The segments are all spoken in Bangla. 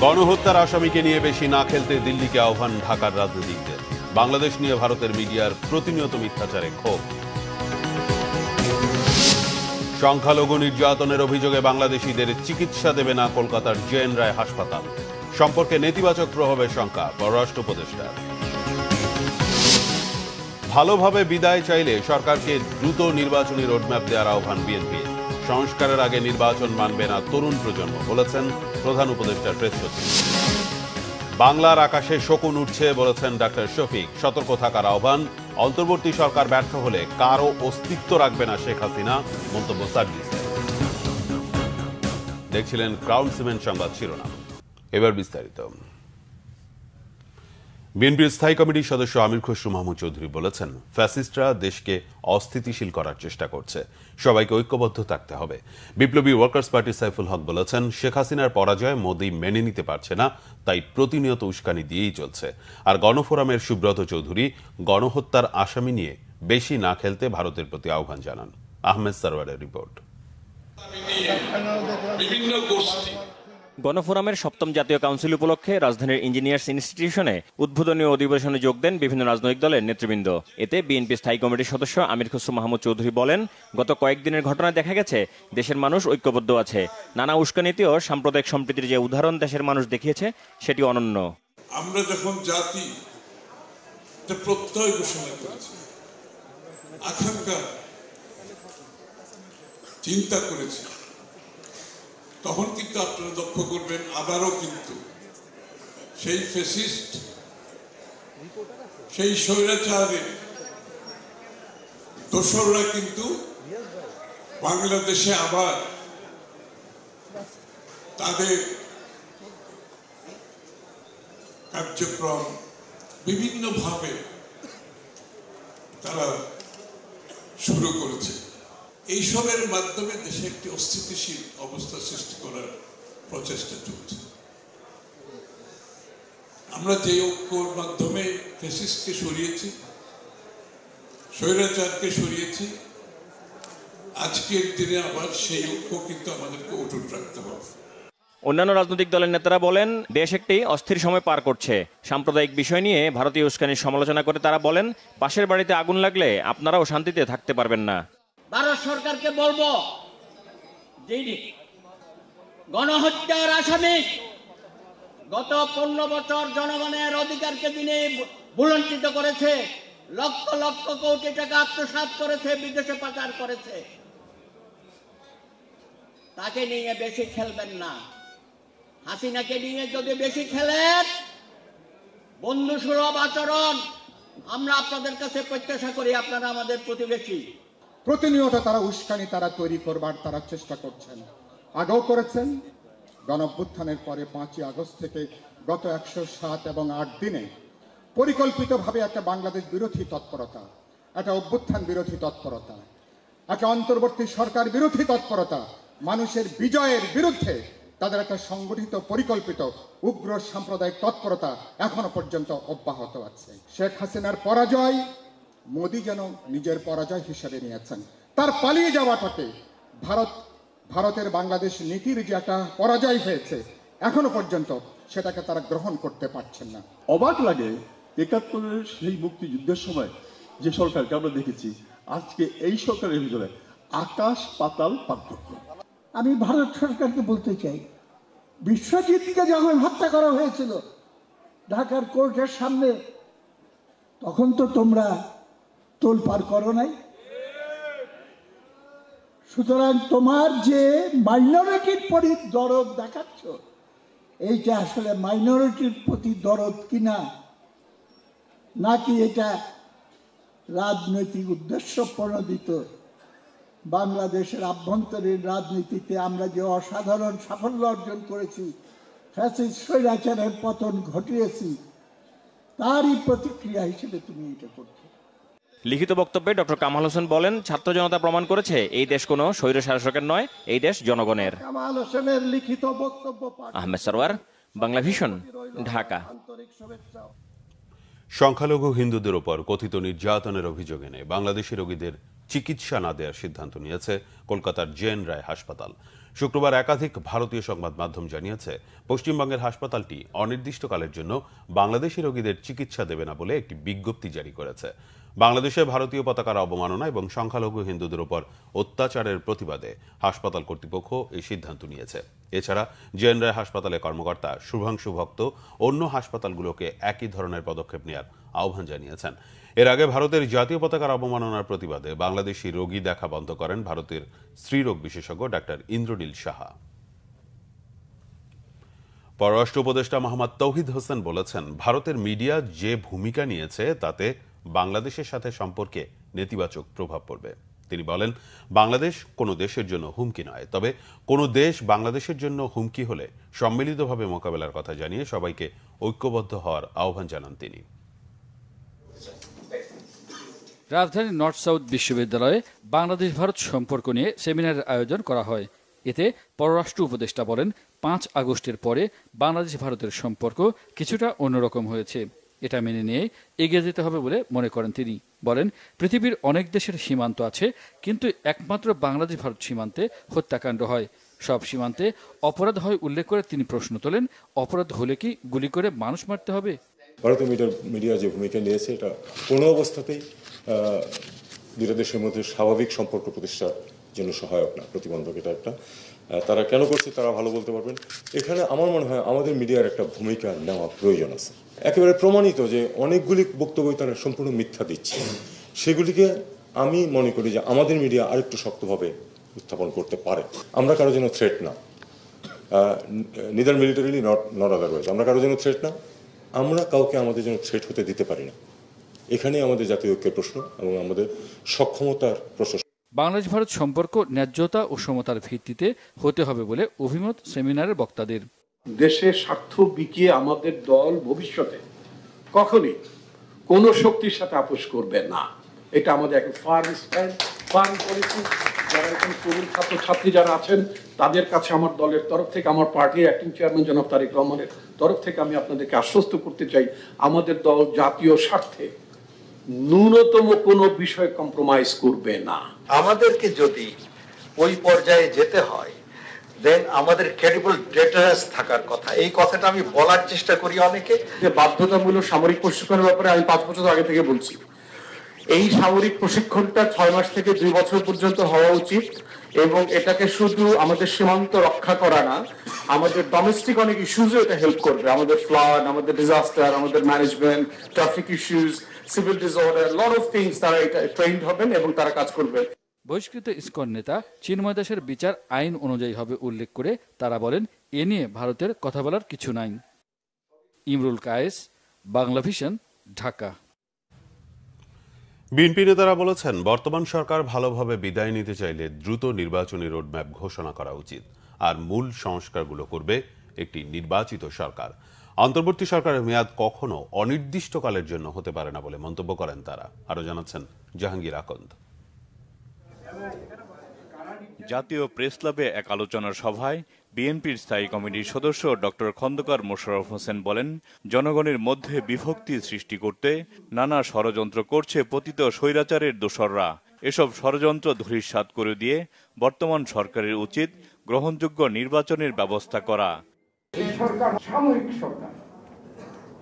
গণহত্যার আসামিকে নিয়ে বেশি না খেলতে দিল্লিকে আহ্বান ঢাকার রাজনীতিকদের। বাংলাদেশ নিয়ে ভারতের মিডিয়ার প্রতিনিয়ত মিথ্যাচারে ক্ষোভ। সংখ্যালঘু নির্যাতনের অভিযোগে বাংলাদেশিদের চিকিৎসা দেবে না কলকাতার জেএন রায় হাসপাতাল। সম্পর্কে নেতিবাচক প্রভাবের শঙ্কা পররাষ্ট্র উপদেষ্টার। ভালোভাবে বিদায় চাইলে সরকারকে দ্রুত নির্বাচনী রোডম্যাপ দেওয়ার আহ্বান বিএনপি। সংস্কারের আগে নির্বাচন মানবে না তরুণ প্রজন্ম, বলেছেন প্রধান উপদেষ্টার প্রেস সচিব। বাংলার আকাশে শকুন উঠছে, বলেছেন ডাক্তার শফিক। সতর্ক থাকার আহ্বান। অন্তর্বর্তী সরকার ব্যর্থ হলে কারও অস্তিত্ব রাখবে না শেখ হাসিনা, মন্তব্য সার্জিসের। দেখছিলেন ক্রাউন সিমেন্ট সংবাদ শিরোনাম। এবার বিস্তারিত। বিএনপির স্থায়ী কমিটির সদস্য আমির খসরু মাহমুদ চৌধুরী বলেছেন, ফ্যাসিস্টরা দেশকে অস্থিতিশীল করার চেষ্টা করছে, সবাইকে ঐক্যবদ্ধ থাকতে হবে। বিপ্লবী ওয়ার্কার্স পার্টির সাইফুল হক বলেছেন, শেখ হাসিনার পরাজয় মোদি মেনে নিতে পারছে না, তাই প্রতিনিয়ত উস্কানি দিয়েই চলছে। আর গণফোরামের সুব্রত চৌধুরী গণহত্যার আসামি নিয়ে বেশি না খেলতে ভারতের প্রতি আহ্বান জানান। আহমেদ সারওয়ারের রিপোর্ট। গণফোরামের সপ্তম জাতীয় কাউন্সিল উপলক্ষে রাজধানীর ইঞ্জিনিয়ার্স ইনস্টিটিউশনে উদ্বোধনী অধিবেশনে যোগ দেন বিভিন্ন রাজনৈতিক দলের নেতৃবৃন্দ। এতে বিএনপি স্থায়ী কমিটির সদস্য আমির খসরু মাহমুদ চৌধুরী বলেন, গত কয়েকদিনের ঘটনায় দেখা গেছে দেশের মানুষ ঐক্যবদ্ধ আছে। নানা উস্কানিতে ও সাম্প্রদায়িক সম্প্রীতির যে উদাহরণ দেশের মানুষ দেখিয়েছে সেটি অনন্য। আমরা যখন জাতি প্রত্যয় ঘোষণা করেছি, আকাঙ্ক্ষা চিন্তা করেছি, তখন কিন্তু আপনারা লক্ষ্য করবেন আবারও কিন্তু সেই ফ্যাসিস্ট, সেই স্বৈরাচারের দোসররা কিন্তু বাংলাদেশে আবার তাদের কার্যক্রম বিভিন্নভাবে তারা শুরু করেছে। এইসবের মাধ্যমে দেশে একটি অস্থিতিশীল অবস্থা সৃষ্টি করার প্রচেষ্টা চলছে। আমরা যে ঐক্যর মাধ্যমে ফ্যাসিস্টকে সরিয়েছি, স্বৈরাচারকে সরিয়েছি, আজকের দিনে আবার সেই ঐক্য কিন্তু আমাদেরকে অটুট রাখতে হবে। অন্যান্য রাজনৈতিক দলের নেতারা বলেন, দেশ একটি অস্থির সময় পার করছে। সাম্প্রদায়িক বিষয় নিয়ে ভারতীয় উস্কানির সমালোচনা করে তারা বলেন, পাশের বাড়িতে আগুন লাগলে আপনারাও শান্তিতে থাকতে পারবেন না। ভারত সরকারকে বলবো, যিনি গণহত্যার আসামি, গত 15 বছর জনগণের অধিকারকে তিনি ভুলুণ্ঠিত করেছে, লক্ষ লক্ষ কোটি টাকা আত্মসাৎ করেছে, বিদেশে পাচার করেছে, তাকে নিয়ে বেশি খেলবেন না। হাসিনাকে নিয়ে যদি বেশি খেলেন, বন্ধুসুলভ আচরণ আমরা আপনাদের কাছে প্রত্যাশা করি। আপনারা আমাদের প্রতিবেশী। প্রতিনিয়ত তারা উস্কানি তৈরি করবার তারা চেষ্টা করছেন, আগেও করেছেন। গণঅভ্যুত্থানের পরে 5ই আগস্ট থেকে গত 107 এবং 8 দিনে পরিকল্পিতভাবে একটা বাংলাদেশ বিরোধী তৎপরতা, একটা অভ্যুত্থান বিরোধী তৎপরতা, একটা অন্তর্বর্তী সরকার বিরোধী তৎপরতা, মানুষের বিজয়ের বিরুদ্ধে তাদের একটা সংগঠিত পরিকল্পিত উগ্র সাম্প্রদায়িক তৎপরতা এখনো পর্যন্ত অব্যাহত আছে। শেখ হাসিনার পরাজয় মোদি যেন নিজের পরাজয় হিসেবে নিয়েছেন। তার পালিয়ে যাওয়াটাকে ভারতের বাংলাদেশ নীতির যে একটা পরাজয় হয়েছে, এখনো পর্যন্ত সেটাকে তারা গ্রহণ করতে পারছেন না। অবাক লাগে 71-এর সেই মুক্তিযুদ্ধের সময় যে সরকারকে আমরা দেখেছি, আজকে এই সরকারের ভিতরে আকাশ পাতাল পার্থক্য। আমি ভারত সরকারকে বলতে চাই, বিশ্বজিৎকে যখন হত্যা করা হয়েছিল ঢাকার কোর্টের সামনে, তখন তো তোমরা তোলপাড় করো নাই। সুতরাং তোমার যে মাইনরিটির প্রতি দরদ দেখাচ্ছ, এইটা আসলে মাইনরিটির প্রতি দরদ কিনা, নাকি এটা রাজনৈতিক উদ্দেশ্য প্রণোদিত? বাংলাদেশের আভ্যন্তরীণ রাজনীতিতে আমরা যে অসাধারণ সাফল্য অর্জন করেছি, ফ্যাসিস্ট স্বৈরাচারের পতন ঘটিয়েছি, তারই প্রতিক্রিয়া হিসেবে তুমি এটা করছো। লিখিত বক্তব্যে ডক্টর কামাল হোসেন বলেন, ছাত্র জনতা প্রমাণ করেছে এই দেশ কোনো স্বৈর শাসকের নয়, এই দেশ জনগণের। কামাল হোসেনের লিখিত বক্তব্য। আহমেদ সারওয়ার, বাংলা ভিশন, ঢাকা। সংখ্যালঘু হিন্দুদের ওপর কথিত নির্যাতনের অভিযোগ এনে বাংলাদেশি রোগীদের চিকিৎসা না দেওয়ার সিদ্ধান্ত নিয়েছে কলকাতার জেএন রায় হাসপাতাল। শুক্রবার একাধিক ভারতীয় সংবাদ মাধ্যম জানিয়েছে পশ্চিমবঙ্গের হাসপাতালটি অনির্দিষ্টকালের জন্য বাংলাদেশি রোগীদের চিকিৎসা দেবে না বলে একটি বিজ্ঞপ্তি জারি করেছে। বাংলাদেশে ভারতীয় পতাকার অবমাননা এবং সংখ্যালঘু হিন্দুদের উপর অত্যাচারের প্রতিবাদে হাসপাতাল কর্তৃপক্ষ এই সিদ্ধান্ত নিয়েছে। এছাড়া জেএন রায় হাসপাতালে কর্মকর্তা শুভাংশু ভক্ত অন্য হাসপাতালগুলোকে একই ধরনের পদক্ষেপ নেওয়ার আহ্বান জানিয়েছেন। এর আগে ভারতের জাতীয় পতাকার অবমাননার প্রতিবাদে বাংলাদেশি রোগী দেখা বন্ধ করেন ভারতের স্ত্রীরোগ বিশেষজ্ঞ ডাক্তার ইন্দ্রনীল সাহা। পররাষ্ট্র উপদেষ্টা মোহাম্মদ তৌহিদ হোসেন বলেছেন, ভারতের মিডিয়া যে ভূমিকা নিয়েছে তাতে বাংলাদেশের সাথে সম্পর্কে নেতিবাচক প্রভাব পড়বে। তিনি বলেন, বাংলাদেশ কোনো দেশের জন্য হুমকি নয়, তবে কোনো দেশ বাংলাদেশেের জন্য হুমকি হলে সম্মিলিতভাবে মোকাবেলার কথা জানিয়ে সবাইকে ঐক্যবদ্ধ হওয়ার আহ্বান জানান তিনি। রাজধানীর নর্থ সাউথ বিশ্ববিদ্যালয়ে বাংলাদেশ ভারত সম্পর্ক নিয়ে সেমিনারের আয়োজন করা হয়। এতে পররাষ্ট্র উপদেষ্টা বলেন, 5 আগস্টের পরে বাংলাদেশ ভারতের সম্পর্ক কিছুটা অন্যরকম হয়েছে। এটা মেনে নিয়ে এগিয়ে যেতে হবে বলে মনে করেন তিনি। বলেন, পৃথিবীর অনেক দেশের সীমান্ত আছে, কিন্তু একমাত্র বাংলাদেশ ভারত সীমান্তে হত্যাকাণ্ড হয়। সব সীমান্তে অপরাধ হয় উল্লেখ করে তিনি প্রশ্ন তোলেন, অপরাধ হলে কি গুলি করে মানুষ মারতে হবে? ভারতীয় মিডিয়া যে ভূমিকা নিয়েছে এটা কোনো অবস্থাতেই দুটো দেশের মধ্যে স্বাভাবিক সম্পর্ক প্রতিষ্ঠার জন্য সহায়ক না, প্রতিবন্ধক। এটা একটা তারা কেন করছে তারা ভালো বলতে পারবেন। এখানে আমার মনে হয় আমাদের মিডিয়ার একটা ভূমিকা নেওয়া প্রয়োজন আছে। একেবারে প্রমাণিত যে অনেকগুলি বক্তব্য তারা সম্পূর্ণ মিথ্যা দিচ্ছে, সেগুলিকে আমি মনে করি যে আমাদের মিডিয়া আরেকটু শক্তভাবে উত্থাপন করতে পারে। আমরা কারো জন্য থ্রেট না, নিদার মিলিটারিলি নট আদারওয়াইজ। আমরা কারো জন্য থ্রেট না, আমরা কাউকে আমাদের জন্য থ্রেট হতে দিতে পারি না। এখানেই আমাদের জাতীয় ঐক্যের প্রশ্ন এবং আমাদের সক্ষমতার প্রশ্ন। বাংলাদেশ ভারত সম্পর্ক ন্যায্যতা ও সমতার ভিত্তিতে হতে হবে বলে অভিমত সেমিনারের বক্তাদের। দেশের স্বার্থ বিকিয়ে আমাদের দল ভবিষ্যতে কখনই কোনো শক্তির সাথে আপোষ করবে না। এটা আমাদের একটা ফার্ম স্ট্যান্ড, ফার্ম পলিসি। যারা এখানে তরুণ ছাত্রছাত্রী যারা আছেন তাদের কাছে আমার দলের তরফ থেকে, আমার পার্টির অ্যাক্টিং চেয়ারম্যান জনাব তারেক রহমানের তরফ থেকে আমি আপনাদেরকে আশ্বস্ত করতে চাই, আমাদের দল জাতীয় স্বার্থে ন্যূনতম কোনো বিষয় কম্প্রোমাইজ করবে না। আমাদেরকে যদি ওই পর্যায়ে যেতে হয় দেন আমাদের ক্রেডিবল ডেটাস থাকার কথা। এই কথাটা আমি বলার চেষ্টা করি অনেকে, যে বাধ্যতামূলক সামরিক প্রশিক্ষণের ব্যাপারে আমি 5 বছর আগে থেকে বলছি, এই সামরিক প্রশিক্ষণটা 6 মাস থেকে 2 বছর পর্যন্ত হওয়া উচিত এবং এটাকে শুধু আমাদের সীমান্ত রক্ষা করা না, আমাদের ডোমেস্টিক অনেক ইস্যুজও এটা হেল্প করবে। আমাদের ফ্লাড, আমাদের ডিজাস্টার, আমাদের management, traffic issues, civil disorder, lot of things তারা এটা ট্রেন্ড হবেন এবং তারা কাজ করবেন। বহিষ্কৃত ইসকন নেতা চিন্ময় দাসের বিচার আইন অনুযায়ী হবে উল্লেখ করে তারা বলেন, এ নিয়ে ভারতের কথা বলার কিছু নাই। ইমরুল কায়েস, বাংলা ভিশন, ঢাকা। বিএনপি নেতারা বলেছেন, বর্তমান সরকার ভালোভাবে বিদায় নিতে চাইলে দ্রুত নির্বাচনী রোডম্যাপ ঘোষণা করা উচিত, আর মূল সংস্কারগুলো করবে একটি নির্বাচিত সরকার। অন্তর্বর্তী সরকারের মেয়াদ কখনো অনির্দিষ্টকালের জন্য হতে পারে না বলে মন্তব্য করেন তারা। আরো জানাচ্ছেন জাহাঙ্গীর আকন্দ। জাতীয় প্রেস ক্লাবে এক আলোচনার সভায় বিএনপির স্থায়ী কমিটির সদস্য ডক্টর খন্দকার মোশাররফ হোসেন বলেন, জনগণের মধ্যে বিভক্তি সৃষ্টি করতে নানা ষড়যন্ত্র করছে পতিত স্বৈরাচারের দোসররা। এসব ষড়যন্ত্র ধূলিসাৎ করে দিয়ে বর্তমান সরকারের উচিত গ্রহণযোগ্য নির্বাচনের ব্যবস্থা করা। এই সরকার সাময়িক সরকার,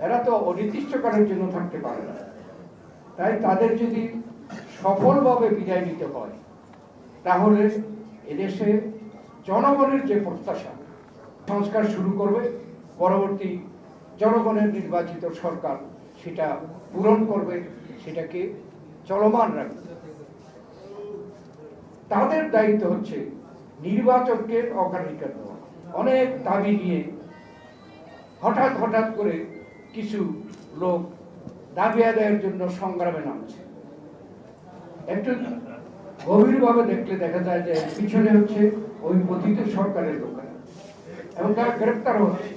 এরা তো অনির্দিষ্টকালের জন্য থাকতে পারে না। তাই তাদের যদি সফলভাবে বিদায় নিতে হয় তাহলে এদেশে জনগণের যে প্রত্যাশা, সংস্কার শুরু করবে, পরবর্তী জনগণের নির্বাচিত সরকার সেটা পূরণ করবে, সেটাকে চলমান রাখবে। তাদের দায়িত্ব হচ্ছে নির্বাচনকে অগ্রাধিকার দেওয়া। অনেক দাবি নিয়ে হঠাৎ করে কিছু লোক দাবি আদায়ের জন্য সংগ্রামে নামছে। একটু গভীরভাবে দেখলে দেখা যায় যে পিছনে হচ্ছে ওই পতিত সরকারের লোকেরা এবং তারা গ্রেপ্তার হচ্ছে।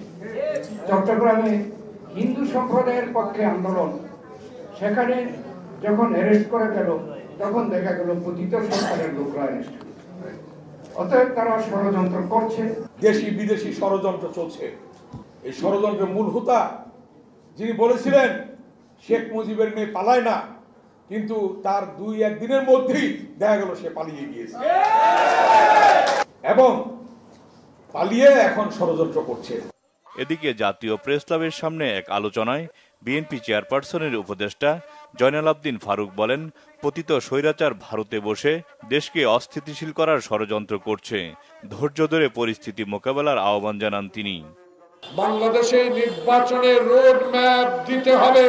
চট্টগ্রামে হিন্দু সম্প্রদায়ের পক্ষে আন্দোলন, সেখানে যখন অ্যারেস্ট করা গেল তখন দেখা গেল পতিত সরকারের লোকরা অ্যারেস্ট। অতএব তারা ষড়যন্ত্র করছে, দেশি বিদেশি ষড়যন্ত্র চলছে। এই ষড়যন্ত্রের মূল হোতা যিনি বলেছিলেন শেখ মুজিবের মেয়ে পালায় না, কিন্তু তার 2-1 দিনের মধ্যেই দেখা গেল সে পালিয়ে গিয়েছে। এবং পালিয়ে এখন ষড়যন্ত্র করছে। এদিকে জাতীয় প্রেস ক্লাবের সামনে এক আলোচনায় বিএনপি চেয়ারপারসনের উপদেষ্টা জয়নাল আবদিন ফারুক বলেন, পতিত স্বৈরাচার ভারতে বসে দেশকে অস্থিতিশীল করার ষড়যন্ত্র করছে। ধৈর্য ধরে পরিস্থিতি মোকাবেলার আহ্বান জানান তিনি। বাংলাদেশে নির্বাচনে রোড ম্যাপ দিতে হবে।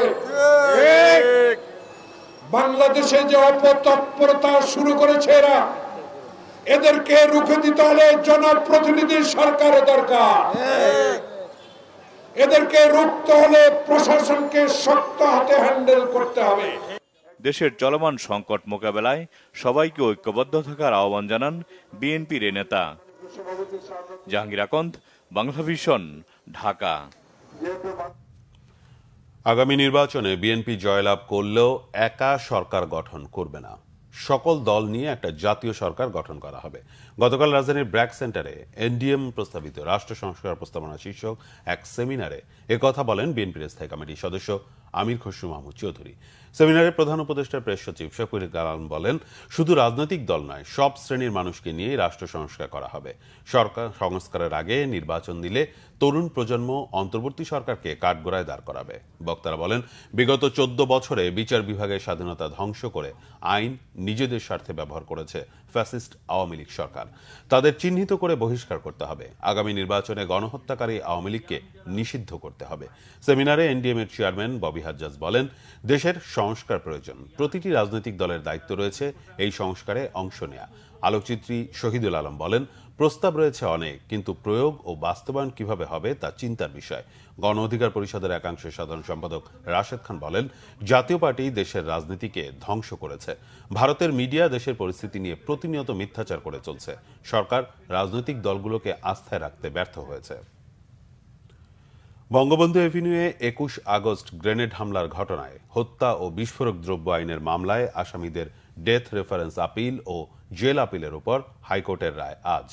বাংলাদেশে যে অপতৎপরতা শুরু করেছে এরা, এদেরকে রুখে দিতে হলে জনপ্রতিনিধি সরকারের দরকার। এদেরকে রুখতে হলে প্রশাসনকে শক্ত হাতে হ্যান্ডেল করতে হবে। দেশের চলমান সংকট মোকাবেলায় সবাইকে ঐক্যবদ্ধ থাকার আহ্বান জানান বিএনপির এ নেতা। জাহাঙ্গীর আকন্দ, বাংলাভিশন, ঢাকা। আগামী নির্বাচনে বিএনপি জয়লাভ করলেও একা সরকার গঠন করবে না, সকল দল নিয়ে একটা জাতীয় সরকার গঠন করা হবে। গতকাল রাজধানীর ব্র্যাক সেন্টারে এনডিএম প্রস্তাবিত রাষ্ট্র সংস্কার প্রস্তাবনা শীর্ষক এক সেমিনারে একথা বলেন বিএনপির স্থায়ী কমিটির সদস্য আমির খসরু মাহমুদ চৌধুরী। সেমিনারে প্রধান উপদেষ্টা প্রেস সচিব শফিকুল আলম বলেন, শুধু রাজনৈতিক দল নয়, সব শ্রেণীর মানুষকে নিয়ে রাষ্ট্র সংস্কার করা হবে। সরকার সংস্কারের আগে নির্বাচন দিলে তরুণ প্রজন্ম অন্তর্বর্তী সরকারকে কাঠগড়ায় দাঁড় করাবে। বক্তারা বলেন, বিগত 14 বছরে বিচার বিভাগের স্বাধীনতা ধ্বংস করে আইন নিজেদের স্বার্থে ব্যবহার করেছে ফ্যাসিস্ট আওয়ামী লীগ সরকার। তাদের চিহ্নিত করে বহিষ্কার করতে হবে। আগামী নির্বাচনে গণহত্যাকারী আওয়ামী লীগকে নিষিদ্ধ করতে হবে। সেমিনারে এনডিএম এর চেয়ারম্যান ববি হাজ্জাজ বলেন, দেশের সংস্কার প্রয়োজন, প্রতিটি রাজনৈতিক দলের দায়িত্ব রয়েছে এই সংস্কারে অংশ নেয়া। আলোকচিত্রী শহীদুল আলম বলেন, প্রস্তাব রয়েছে অনেক, কিন্তু প্রয়োগ ও বাস্তবায়ন কিভাবে হবে তা চিন্তার বিষয়। গণ অধিকার পরিষদের একাংশের সাধারণ সম্পাদক রাশেদ খান বলেন, জাতীয় পার্টি দেশের রাজনীতিকে ধ্বংস করেছে। ভারতের মিডিয়া দেশের পরিস্থিতি নিয়ে প্রতিনিয়ত মিথ্যাচার করে চলছে। সরকার রাজনৈতিক দলগুলোকে আস্থায় রাখতে ব্যর্থ হয়েছে। বঙ্গবন্ধু এভিনিউয়ে 21 আগস্ট গ্রেনেড হামলার ঘটনায় হত্যা ও বিস্ফোরক দ্রব্য আইনের মামলায় আসামিদের ডেথ রেফারেন্স আপিল ও জেল আপিলের উপর হাইকোর্টের রায় আজ।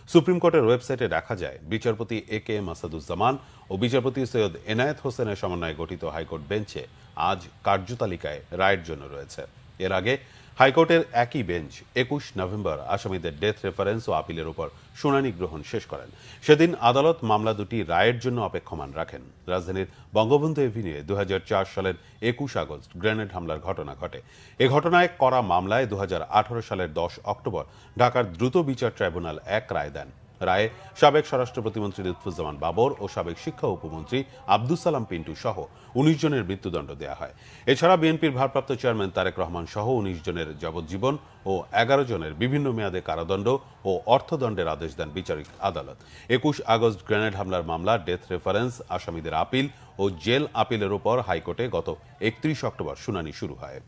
সুপ্রিম কোর্টের ওয়েবসাইটে দেখা যায়, বিচারপতি AK মাসাদুজ্জামান ও বিচারপতি সৈয়দ এনায়েত হোসেনের সমন্বয়ে গঠিত হাইকোর্ট বেঞ্চে আজ কার্যতালিকায় রায়ের জন্য রয়েছে। এর আগে হাইকোর্টের একই বেঞ্চ 21 নভেম্বর আসামিদের ডেথ রেফারেন্স ও আপিলের উপর শুনানি গ্রহণ শেষ করেন। সেদিন আদালত মামলা দুটি রায়ের জন্য অপেক্ষমান রাখেন। রাজধানীর বঙ্গবন্ধু এভিনিউয়ে 2004 সালের 21 আগস্ট গ্রেনেড হামলার ঘটনা ঘটে। এ ঘটনায় করা মামলায় 2018 সালের 10 অক্টোবর ঢাকার দ্রুত বিচার ট্রাইব্যুনাল এক রায় দেন। রায়ে সাবেক স্বরাষ্ট্র প্রতিমন্ত্রী লুৎফুজ্জামান বাবর ও সাবেক শিক্ষা উপমন্ত্রী আব্দুস সালাম পিন্টু সহ 19 জনের মৃত্যুদণ্ড দেওয়া হয়। এছাড়া বিএনপির ভারপ্রাপ্ত চেয়ারম্যান তারেক রহমান সহ 19 জনের যাবজ্জীবন ও 11 জনের বিভিন্ন মেয়াদে কারাদণ্ড ও অর্থদণ্ডের আদেশ দেন বিচারিক আদালত। 21 আগস্ট গ্রেনেড হামলার মামলা ডেথ রেফারেন্স, আসামিদের আপিল ও জেল আপিলের উপর হাইকোর্টে গত 31 অক্টোবর শুনানি শুরু হয়।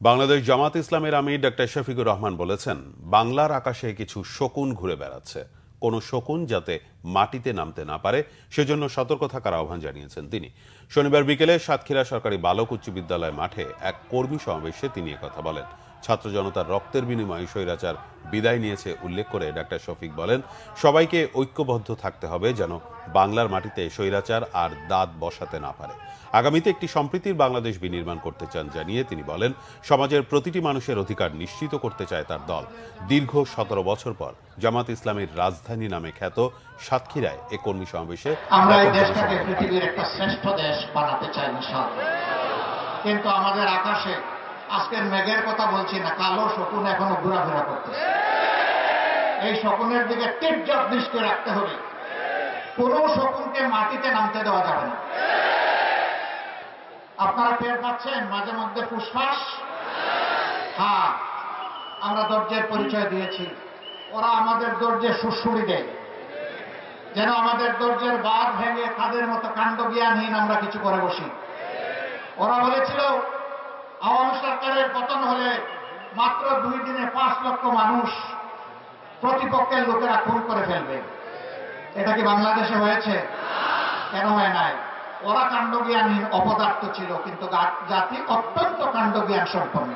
বাংলাদেশ জামাত ইসলামের আমির ডক্টর শফিকুর রহমান বলেছেন, বাংলার আকাশে কিছু শকুন ঘুরে বেড়াচ্ছে, কোন শকুন যাতে মাটিতে নামতে না পারে সেজন্য সতর্ক থাকার আহ্বান জানিয়েছেন তিনি। শনিবার বিকেলে সাতক্ষীরা সরকারি বালক উচ্চ বিদ্যালয় মাঠে এক কর্মী সমাবেশে তিনি একথা বলেন। ছাত্র জনতার রক্তের বিনিময়ে স্বৈরাচার বিদায় নিয়েছে উল্লেখ করে ডক্টর শফিক বলেন, সবাইকে ঐক্যবদ্ধ থাকতে হবে যেন বাংলার মাটিতে স্বৈরাচার আর দাঁত বসাতে না পারে। আগামীতে একটি সম্প্রীতির বাংলাদেশ বিনির্মাণ করতে চান জানিয়ে তিনি বলেন, সমাজের প্রতিটি মানুষের অধিকার নিশ্চিত করতে চায় তার দল। দীর্ঘ 17 বছর পর জামাত ইসলামের রাজধানী নামে খ্যাত সাতক্ষীরায় এ কর্মী সমাবেশে আমরা এই দেশটাকে পৃথিবীর একটা শ্রেষ্ঠ দেশ বানাতে চাই ইনশাআল্লাহ। কিন্তু আমাদের আকাশে আজকের মেঘের কথা বলছি না, কালো শকুন এখনো ঘোরাফেরা করতেছে। এই শকুনের দিকে তীর্যক দৃষ্টি রাখতে হবে। কোন শকুনকে মাটিতে নামতে দেওয়া যাবে না। আপনারা টের পাচ্ছেন মাঝে মধ্যে ফুসফাস। হ্যাঁ, আমরা ধৈর্যের পরিচয় দিয়েছি, ওরা আমাদের ধৈর্যে সুড়সুড়ি দেয়, যেন আমাদের ধৈর্যের বাঁধ ভেঙে তাদের মতো কাণ্ডজ্ঞানহীন আমরা কিছু করে বসি। ওরা বলেছিল আওয়ামী সরকারের পতন হলে মাত্র 2 দিনে 5 লক্ষ মানুষ প্রতিপক্ষের লোকেরা খুন করে ফেলবে। এটা কি বাংলাদেশে হয়েছে? কেন হয় নাই? ওরা কাণ্ডজ্ঞানহীন অপদার্থ ছিল, কিন্তু জাতি অত্যন্ত কাণ্ডজ্ঞান সম্পন্ন।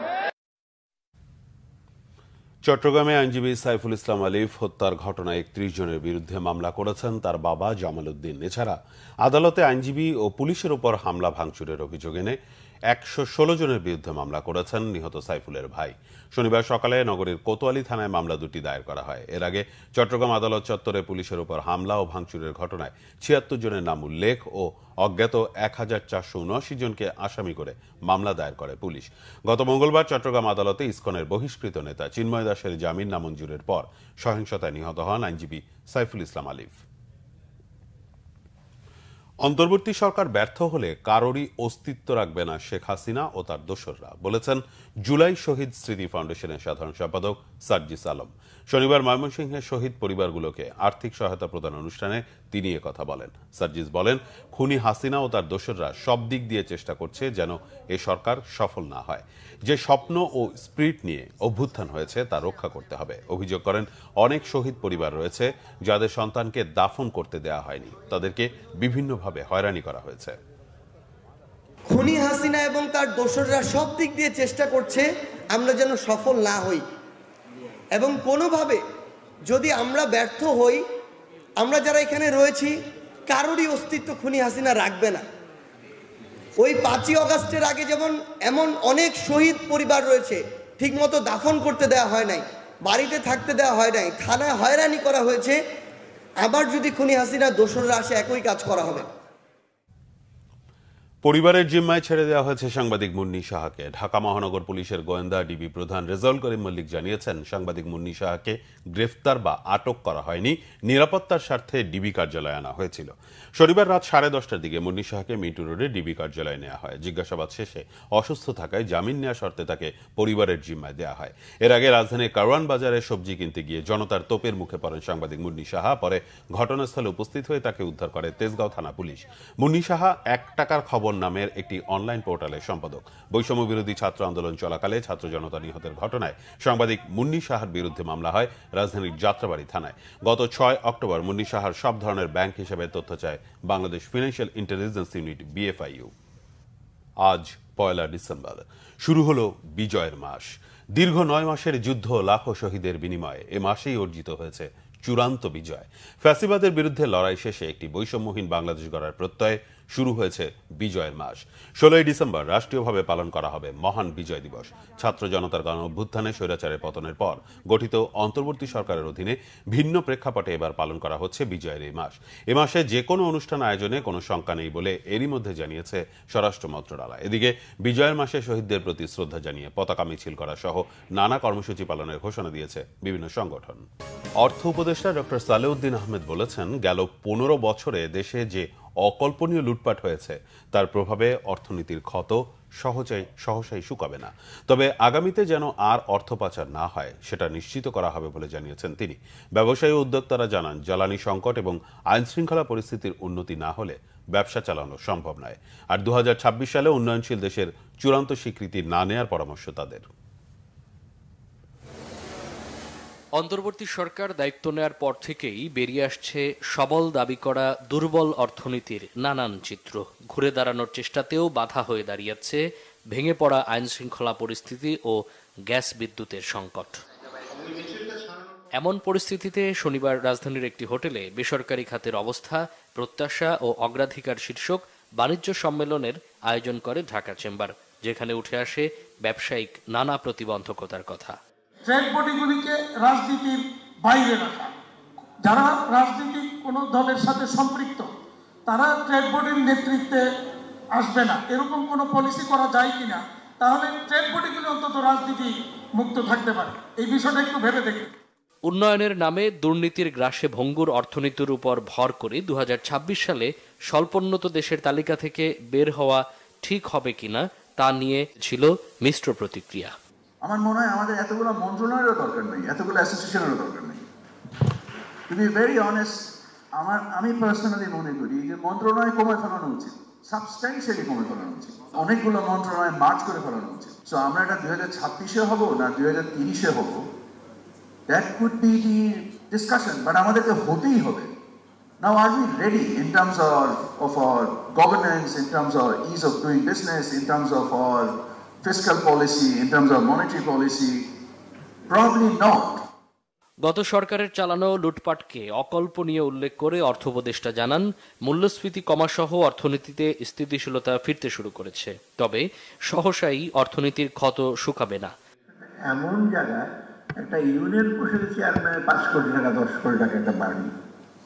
চট্টগ্রামে আইনজীবী সাইফুল ইসলাম আলিফ হত্যার ঘটনায় 31 জনের বিরুদ্ধে মামলা করেছেন তার বাবা জামাল উদ্দিন। এছাড়া আদালতে আইনজীবী ও পুলিশের উপর হামলা ভাঙচুরের অভিযোগ এনে 116 জনের বিরুদ্ধে মামলা করেছেন নিহত সাইফুলের ভাই। শনিবার সকালে নগরীর কোতোয়ালি থানায় মামলা দুটি দায়ের করা হয়। এর আগে চট্টগ্রাম আদালত চত্বরে পুলিশের উপর হামলা ও ভাঙচুরের ঘটনায় 76 জনের নাম উল্লেখ ও অজ্ঞাত 1479 জনকে আসামি করে মামলা দায়ের করে পুলিশ। গত মঙ্গলবার চট্টগ্রাম আদালতে ইসকনের বহিষ্কৃত নেতা চিন্ময় দাসের জামিন নামঞ্জুরের পর সহিংসতায় নিহত হন আইনজীবী সাইফুল ইসলাম আলিফ। অন্তর্বর্তী সরকার ব্যর্থ হলে কারোরই অস্তিত্ব রাখবে না শেখ হাসিনা ও তার দোসররা, বলেছেন জুলাই শহীদ স্মৃতি ফাউন্ডেশনের সাধারণ সম্পাদক সার্জিস আলম। শনিবার ময়মনসিংহের শহীদ পরিবারগুলোকে আর্থিক সহায়তা প্রদান অনুষ্ঠানে তিনি কথা বলেন। সার্জিস বলেন, খুনি হাসিনা ও তার দোসররা সব দিক দিয়ে চেষ্টা করছে যেন এ সরকার সফল না হয়। যে স্বপ্ন ও স্পিরিট নিয়ে অভ্যুত্থান হয়েছে তা রক্ষা করতে হবে। অভিযোগ করেন, অনেক শহীদ পরিবার রয়েছে যাদের সন্তানকে দাফন করতে দেয়া হয়নি, তাদেরকে বিভিন্নভাবে হয়রানি করা হয়েছে। খুনি হাসিনা এবং তার দোসররা সব দিক দিয়ে চেষ্টা করছে আমরা যেন সফল না হই, এবং কোনোভাবে যদি আমরা ব্যর্থ হই, আমরা যারা এখানে রয়েছি কারোরই অস্তিত্ব খুনি হাসিনা রাখবে না। ওই 5ই অগাস্টের আগে যেমন এমন অনেক শহীদ পরিবার রয়েছে ঠিকমতো দাফন করতে দেওয়া হয় নাই, বাড়িতে থাকতে দেওয়া হয় নাই, থানায় হয়রানি করা হয়েছে, আবার যদি খুনি হাসিনা দোসররা আসে একই কাজ করা হবে। পরিবারের জিম্মায় ছেড়ে দেওয়া হয়েছে সাংবাদিক মুন্নী সাহাকে। ঢাকা মহানগর পুলিশের গোয়েন্দা ডিবি প্রধান রেজাউল করিম মল্লিক জানিয়েছেন, সাংবাদিক মুন্নী সাহাকে গ্রেফতার বা আটক করা হয়নি, নিরাপত্তার স্বার্থে ডিবি কার্যালয়ে আনা হয়েছিল। শনিবার রাত 10:30টার দিকে মুন্নী সাহাকে মিন্টু রোডে ডিবি কার্যালয়ে নেওয়া হয়। জিজ্ঞাসাবাদ শেষে অসুস্থ থাকায় জামিন নেওয়া শর্তে তাকে পরিবারের জিম্মায় দেওয়া হয়। এর আগে রাজধানীর কারওয়ান বাজারে সবজি কিনতে গিয়ে জনতার তোপের মুখে পড়েন সাংবাদিক মুন্নী সাহা। পরে ঘটনাস্থলে উপস্থিত হয়ে তাকে উদ্ধার করে তেজগাঁও থানা পুলিশ। মুন্নী সাহা 1 টাকার খবর নামের একটি অনলাইন পোর্টালের সম্পাদক। বৈষম্য বিরোধী ছাত্র আন্দোলন চলাকালে ছাত্র জনতা নিহতের ঘটনায় সাংবাদিক মুন্নী সাহার বিরুদ্ধে মামলা হয় রাজধানীর যাত্রাবাড়ি থানায়। গত 6 অক্টোবর মুন্নী সাহার সব ধরনের ব্যাংক হিসেবে তথ্য চায় Bangladesh financial intelligence unit BFIU। আজ 1 ডিসেম্বর শুরু হলো বিজয়ের মাস। দীর্ঘ 9 মাসের যুদ্ধ, লাখো শহীদের বিনিময়ে এ মাসেই অর্জিত হয়েছে চূড়ান্ত বিজয়। ফ্যাসিবাদের বিরুদ্ধে লড়াই শেষে একটি বৈষম্যহীন বাংলাদেশ গড়ার প্রত্যয়ে শুরু হয়েছে বিজয়ের মাস। 16 ডিসেম্বর রাষ্ট্রীয়ভাবে পালন করা হবে মহান বিজয় দিবস। ছাত্র জনতার গণ অভ্যুত্থানে স্বৈরাচারের পতনের পর গঠিত অন্তর্বর্তী সরকারের অধীনে ভিন্ন প্রেক্ষাপটে এবার পালন করা হচ্ছে বিজয়ের এই মাস। এ মাসে যে কোনো অনুষ্ঠান আয়োজনে কোনো শঙ্কা নেই বলে এরই মধ্যে জানিয়েছে স্বরাষ্ট্র মন্ত্রণালয়। এদিকে বিজয়ের মাসে শহীদদের প্রতি শ্রদ্ধা জানিয়ে পতাকা মিছিল করা সহ নানা কর্মসূচি পালনের ঘোষণা দিয়েছে বিভিন্ন সংগঠন। অর্থ উপদেষ্টা ডক্টর সালেউদ্দিন আহমেদ বলেছেন, গেল 15 বছরে দেশে যে অকল্পনীয় লুটপাট হয়েছে তার প্রভাবে অর্থনীতির ক্ষত সহসাই শুকাবে না। তবে আগামীতে যেন আর অর্থ পাচার না হয় সেটা নিশ্চিত করা হবে বলে জানিয়েছেন তিনি। ব্যবসায়ী উদ্যোক্তারা জানান, জ্বালানি সংকট এবং আইন শৃঙ্খলা পরিস্থিতির উন্নতি না হলে ব্যবসা চালানো সম্ভব নয়। আর 2026 সালে উন্নয়নশীল দেশের চূড়ান্ত স্বীকৃতি না নেয়ার পরামর্শ তাদের। অন্তর্বর্তী সরকার দায়িত্ব নেয়ার পর থেকেই বেরিয়ে আসছে সবল দাবি করা দুর্বল অর্থনীতির নানান চিত্র। ঘুরে দাঁড়ানোর চেষ্টাতেও বাধা হয়ে দাঁড়িয়েছে ভেঙে পড়া আইন শৃঙ্খলা পরিস্থিতি ও গ্যাস বিদ্যুতের সংকট। এমন পরিস্থিতিতে শনিবার রাজধানীর একটি হোটেলে বেসরকারি খাতের অবস্থা, প্রত্যাশা ও অগ্রাধিকার শীর্ষক বাণিজ্য সম্মেলনের আয়োজন করে ঢাকা চেম্বার, যেখানে উঠে আসে ব্যবসায়িক নানা প্রতিবন্ধকতার কথা। ট্রেড বডিগুলিকে রাজনীতির বাইরে রাখা, যারা রাজনীতির কোনো দলের সাথে সম্পৃক্ত তারা ট্রেড বডির নেতৃত্বে আসবে না, এরকম কোনো পলিসি করা যায় কিনা, তাহলে ট্রেড বডিগুলি অন্তত রাজনীতি মুক্ত থাকতে পারে। এই বিষয়টা একটু ভেবে দেখুন। উন্নয়নের নামে দুর্নীতির গ্রাসে ভঙ্গুর অর্থনীতির উপর ভর করে 2026 সালে স্বল্পোন্নত দেশের তালিকা থেকে বের হওয়া ঠিক হবে কিনা তা নিয়ে ছিল মিশ্র প্রতিক্রিয়া। আমার মনে হয় আমাদের এতগুলো মন্ত্রণালয়েরও দরকার নেই, এতগুলো অ্যাসোসিয়েশনেরও দরকার নেই। টু বি ভেরি অনেস্ট, আমি পার্সোনালি মনে করি যে মন্ত্রণালয় কমে ফেলানো উচিত, সাবস্ট্যান্সিয়ালি কমে ফেলানো উচিত, অনেকগুলো মন্ত্রণালয় মার্জ করে ফেলানো উচিত। সো আমরা এটা 2026-এ হব না 2030-এ হব, that could be the discussion, but আমাদেরকে হতেই হবে। Now are we ready in terms of our governance, in terms of our ease of doing business, in terms of our fiscal policy, in terms of monetary policy? Probably not. গত সরকারের চালানো লুটপাটকে অকল্পনীয় উল্লেখ করে অর্থ উপদেষ্টা জানান, মূল্যস্ফীতি কমাসহ অর্থনীতিতে স্থিতিশীলতা ফিরতে শুরু করেছে, তবে সহসাই অর্থনীতির ক্ষত শুকাবে না। এমন জায়গায় একটা ইউনিয়ন পরিষদের চেয়ারম্যানের 5 কোটি টাকা 10 কোটি টাকা একটা বাড়ি,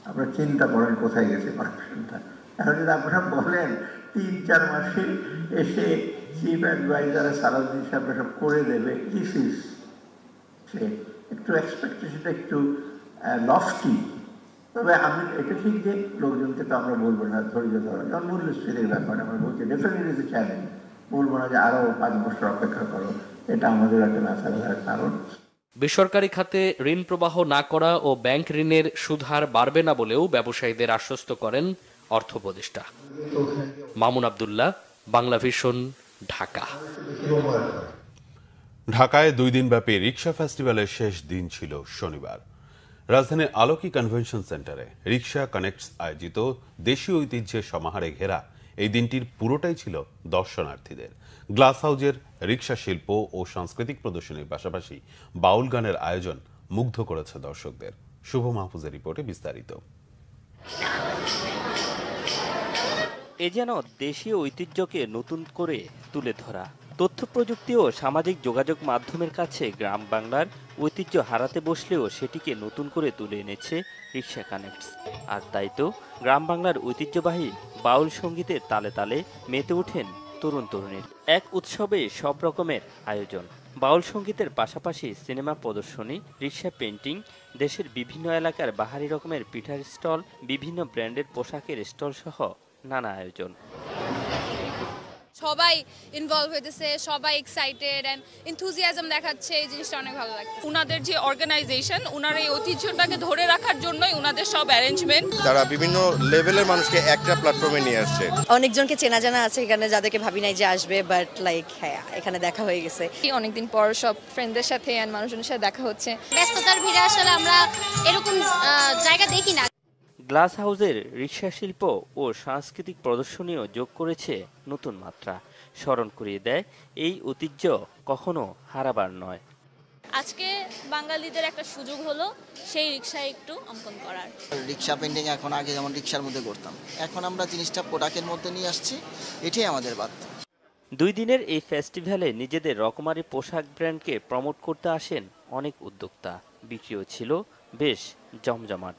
আপনারা চিন্তা করেন কোথায় গেছে করাপশনটা। এখন যদি আপনারা বলেন 3-4 মাসে এসে চিফ অ্যাডভাইজার সালাউদ্দিন সাহেব সব করে দেবে, একটু এক্সপেকটেশনটা একটু লফটি। তবে আমি এটা ঠিক যে লোকজনকে তো আমরা বলবো না ধৈর্য ধরা, যেমন মূল্যস্ফীতির ব্যাপারে আমরা বলছি ডেফিনেটলি ইজ এ চ্যালেঞ্জ, বলবো না যে আরও 5 বছর অপেক্ষা করো, এটা আমাদের একটা ম্যাসালার কারণ। বেসরকারি খাতে ঋণ প্রবাহ না করা ও ব্যাংক ঋণের সুদ হার বাড়বে না বলেও ব্যবসায়ীদের আশ্বস্ত করেন অর্থ উপদেষ্টা। মামুন আব্দুল্লাহ, বাংলা ভিশন, ঢাকা। ঢাকায় 2 দিনব্যাপী রিকশা ফেস্টিভ্যালের শেষ দিন ছিল শনিবার। রাজধানীর আলোকি কনভেনশন সেন্টারে রিকশা কানেক্টস আয়োজিত দেশীয় ঐতিহ্যের সমাহারে ঘেরা এই দিনটির পুরোটাই ছিল দর্শনার্থীদের। গ্লাস হাউজের রিকশা শিল্প ও সাংস্কৃতিক প্রদর্শনীর পাশাপাশি বাউল গানের আয়োজন মুগ্ধ করেছে দর্শকদের। শুভ মাহফুজের রিপোর্টে বিস্তারিত। এ যেন দেশীয় ঐতিহ্যকে নতুন করে তুলে ধরা। তথ্য প্রযুক্তি ও সামাজিক যোগাযোগ মাধ্যমের কাছে গ্রাম বাংলার ঐতিহ্য হারাতে বসলেও সেটিকে নতুন করে তুলে এনেছে রিকশা কানেক্টস। আর তাই তো গ্রাম বাংলার ঐতিহ্যবাহী বাউল সঙ্গীতের তালে তালে মেতে ওঠেন তরুণ তরুণীর। এক উৎসবে সব রকমের আয়োজন, বাউল সঙ্গীতের পাশাপাশি সিনেমা প্রদর্শনী, রিকশা পেন্টিং, দেশের বিভিন্ন এলাকার বাহারি রকমের পিঠার স্টল, বিভিন্ন ব্র্যান্ডের পোশাকের স্টল সহ নানা আয়োজন। সবাই ইনভলভ হইতেছে, সবাই এক্সাইটেড এন্ড এনথুজিয়াজম দেখাচ্ছে, এই জিনিসটা অনেক ভালো লাগছে। উনাদের যে অর্গানাইজেশন, উনার এই ঐতিহ্যটাকে ধরে রাখার জন্যই উনাদের সব অ্যারেঞ্জমেন্ট। তারা বিভিন্ন লেভেলের মানুষকে একটা প্ল্যাটফর্মে নিয়ে আসছে। অনেকজনকে চেনা জানা আছে এখানে, যাদেরকে ভাবি নাই যে আসবে, বাট লাইক হ্যাঁ এখানে দেখা হয়ে গেছে। অনেকদিন পর সব ফ্রেন্ডদের সাথে এন্ড মানুষজনের সাথে দেখা হচ্ছে। ব্যস্ততার ভিড়ে আসলে আমরা এরকম জায়গা দেখি না। গ্লাস হাউজের রিকশা শিল্প ও সাংস্কৃতিক প্রদর্শনীও যোগ করেছে নতুন মাত্রা, স্মরণ করিয়ে দেয় এই ঐতিহ্য কখনো হারাবার নয়। আজকে বাঙালিদের একটা সুযোগ হলো সেই রিকশায় একটু অঙ্কন করার। রিকশা পেন্টিং এখন আগে যেমন রিকশার মধ্যে করতাম, এখন আমরা জিনিসটা প্রোডাক্টের মধ্যে নিয়ে আসছি, এটাই আমাদের বার্তা। 2 দিনের এই ফেস্টিভ্যালে নিজেদের রকমারি পোশাক ব্র্যান্ডকে প্রমোট করতে আসেন অনেক উদ্যোক্তা। বিক্রিও ছিল বেশ জমজমাট।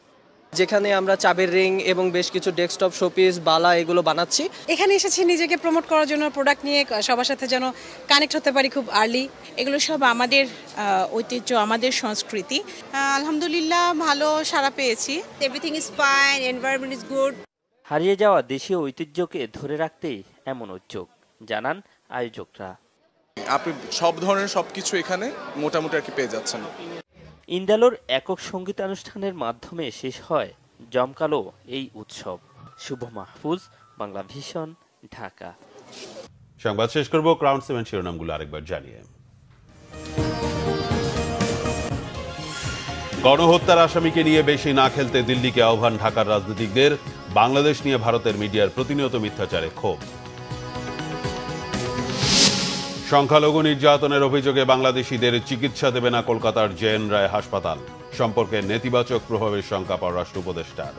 যেখানে আমরা চাবির রিং এবং বেশ কিছু ডেস্কটপ শোপিস, বালা এগুলো বানাচ্ছি। এখানে এসেছি নিজেকে প্রমোট করার জন্য, প্রোডাক্ট নিয়ে সবার সাথে যেন কানেক্ট হতে পারি খুব আর্লি। এগুলো সব আমাদের ঐতিহ্য, আমাদের সংস্কৃতি। আলহামদুলিল্লাহ ভালো সাড়া পেয়েছি। Everything is fine, environment is good. হারিয়ে যাওয়া দেশীয় ঐতিহ্যকে ধরে রাখতেই এমন উদ্যোগ, জানান আয়োজকরা। আপনি সব ধরনের সবকিছু এখানে মোটামুটি আর কি পেয়ে যাচ্ছেন। ইন্দালোর একক সঙ্গীতানুষ্ঠানের মাধ্যমে শেষ হয় জমকালো এই উৎসব। শুভ মাহফুজ, বাংলা ভিশন, ঢাকা। সংবাদ শেষ করব ক্রাউন 7 শিরোনামগুলো আরেকবার জানিয়ে। গণহত্যার আসামিকে নিয়ে বেশি না খেলতে দিল্লিকে আহ্বান ঢাকার রাজনীতিকদের। বাংলাদেশ নিয়ে ভারতের মিডিয়ার প্রতিনিয়ত মিথ্যাচারে ক্ষোভ। সংখ্যালঘু নির্যাতনের অভিযোগে বাংলাদেশিদের চিকিৎসা দেবে না কলকাতার জেএন রায় হাসপাতাল। সম্পর্কে নেতিবাচক প্রভাবের শঙ্কা পররাষ্ট্র উপদেষ্টার।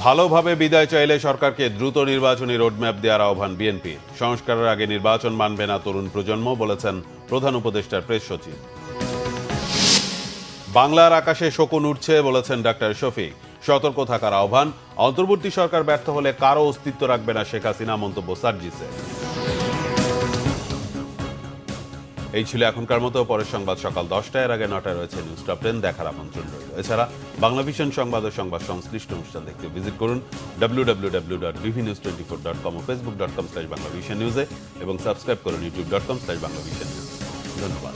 ভালোভাবে বিদায় চাইলে সরকারকে দ্রুত নির্বাচনী রোডম্যাপ দেওয়ার আহ্বান বিএনপি। সংস্কারের আগে নির্বাচন মানবে না তরুণ প্রজন্ম, বলেছেন প্রধান উপদেষ্টার প্রেস সচিব। বাংলার আকাশে শকুন উঠছে, বলেছেন ডাক্তার শফিক। সতর্ক থাকার আহ্বান। অন্তর্বর্তী সরকার ব্যর্থ হলে কারো অস্তিত্ব রাখবে না শেখ হাসিনা, মন্তব্য সার্জিসের। এই ছিল এখনকার মতো। পরের সংবাদ সকাল 10টায়, এর আগে 9টায় রয়েছে নিউজ টপ 10 দেখার আমন্ত্রণ রইল। এছাড়া বাংলা ভিশন সংবাদ ও সংবাদ সংশ্লিষ্ট অনুষ্ঠান দেখতে ভিজিট করুন www.bvnews24.com ও facebook.com/banglavisionnews এবং সাবস্ক্রাইব করুন youtube.com/banglavisionnews। ধন্যবাদ।